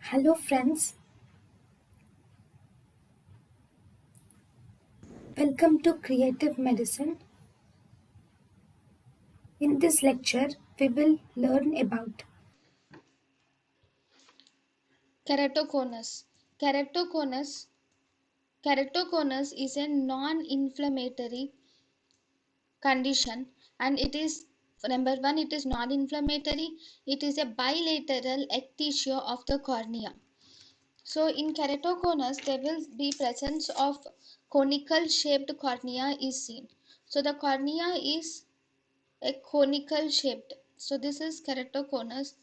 Hello friends, welcome to Creative Medicine. In this lecture, we will learn about Keratoconus. Keratoconus. Keratoconus is a non-inflammatory condition, and it is number one. It is non-inflammatory. It is a bilateral ectasia of the cornea. So in keratoconus, there will be presence of conical shaped cornea is seen. So the cornea is a conical shaped. So this is keratoconus,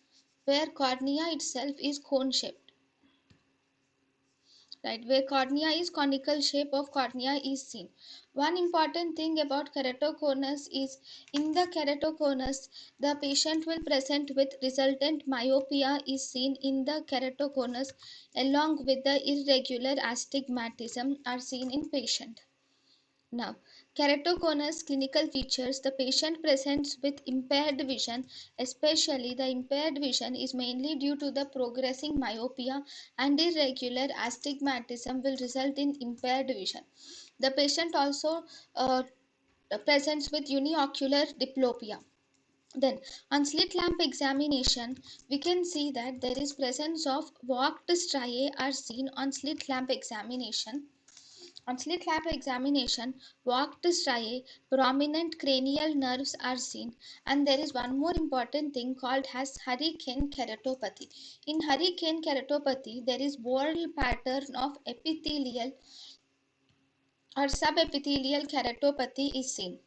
where cornea itself is cone shaped. Right, where cornea is conical shape of cornea is seen. One important thing about keratoconus is in the keratoconus the patient will present with resultant myopia is seen in the keratoconus, along with the irregular astigmatism are seen in patient. Now, keratoconus clinical features: the patient presents with impaired vision, especially the impaired vision is mainly due to the progressing myopia, and irregular astigmatism will result in impaired vision. The patient also presents with uniocular diplopia. Then, on slit lamp examination, we can see that there is presence of walked striae are seen on slit lamp examination. On slit lamp examination, walked striae, prominent cranial nerves are seen, and there is one more important thing called as hurricane keratopathy. In hurricane keratopathy, there is whorl pattern of epithelial or subepithelial keratopathy is seen.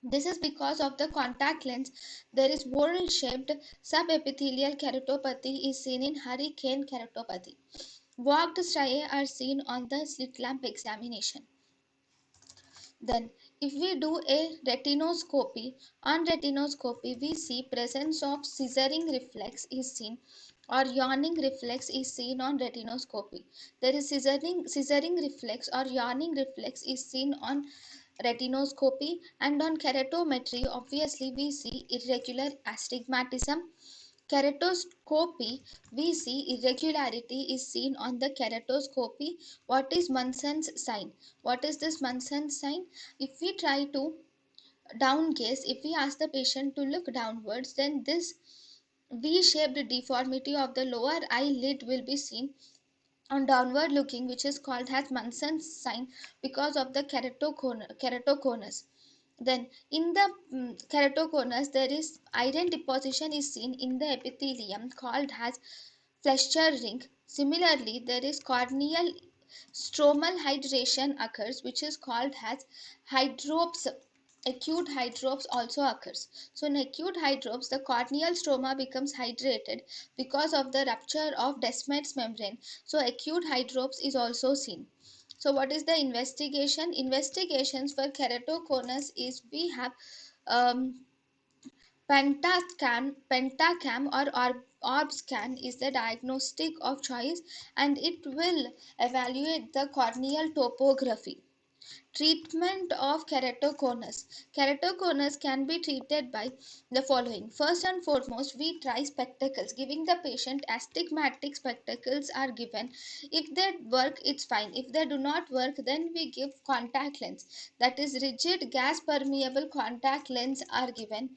This is because of the contact lens. There is whorl shaped subepithelial keratopathy is seen in hurricane keratopathy. Walked striae are seen on the slit lamp examination. Then, if we do a retinoscopy, on retinoscopy we see presence of scissoring reflex is seen, or yawning reflex is seen on retinoscopy. There is scissoring reflex or yawning reflex is seen on retinoscopy, and on keratometry obviously we see irregular astigmatism. Keratoscopy, we see irregularity is seen on the keratoscopy. What is Munson's sign? What is this Munson's sign? If we try to down gaze, if we ask the patient to look downwards, then this V-shaped deformity of the lower eyelid will be seen on downward looking, which is called as Munson's sign because of the keratoconus. Then in the keratoconus, there is iron deposition is seen in the epithelium called as Fletcher ring. Similarly, there is corneal stromal hydration occurs, which is called as hydrops. Acute hydrops also occurs. So in acute hydrops, the corneal stroma becomes hydrated because of the rupture of Descemet's membrane. So acute hydrops is also seen. So what is the investigation? Investigations for keratoconus is we have um, pentacam or orb scan is the diagnostic of choice, and it will evaluate the corneal topography. Treatment of keratoconus. Keratoconus can be treated by the following. First and foremost, we try spectacles. Giving the patient astigmatic spectacles are given. If they work, it's fine. If they do not work, then we give contact lens. That is rigid gas permeable contact lens are given.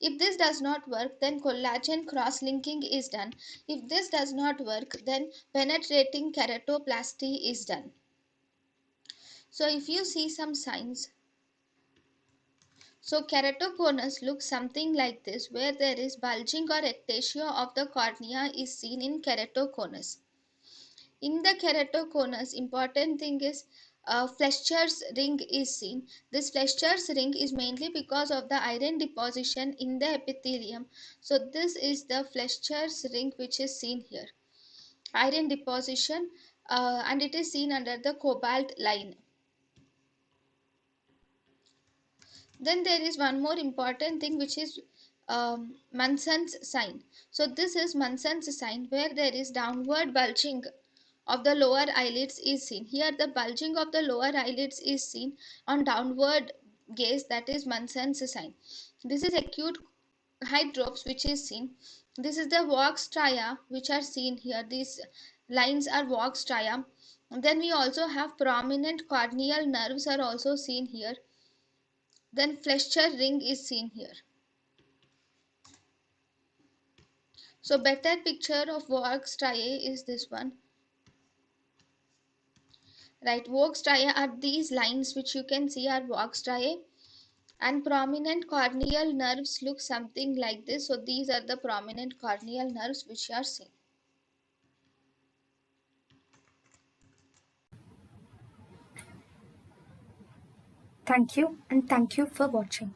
If this does not work, then collagen cross-linking is done. If this does not work, then penetrating keratoplasty is done. So if you see some signs, so keratoconus looks something like this, where there is bulging or ectasia of the cornea is seen in keratoconus. In the keratoconus, important thing is Fletcher's ring is seen. This Fletcher's ring is mainly because of the iron deposition in the epithelium. So this is the Fletcher's ring which is seen here. Iron deposition, and it is seen under the cobalt line. Then there is one more important thing which is Munson's sign. So this is Munson's sign, where there is downward bulging of the lower eyelids is seen. Here the bulging of the lower eyelids is seen on downward gaze, that is Munson's sign. This is acute hydrops which is seen. This is the walk stria which are seen here. These lines are walk stria. Then we also have prominent corneal nerves are also seen here. Then flesher ring is seen here. So better picture of walk striae is this one. Right, walk striae are these lines which you can see are walk striae, and prominent corneal nerves look something like this. So these are the prominent corneal nerves which are seen. Thank you and thank you for watching.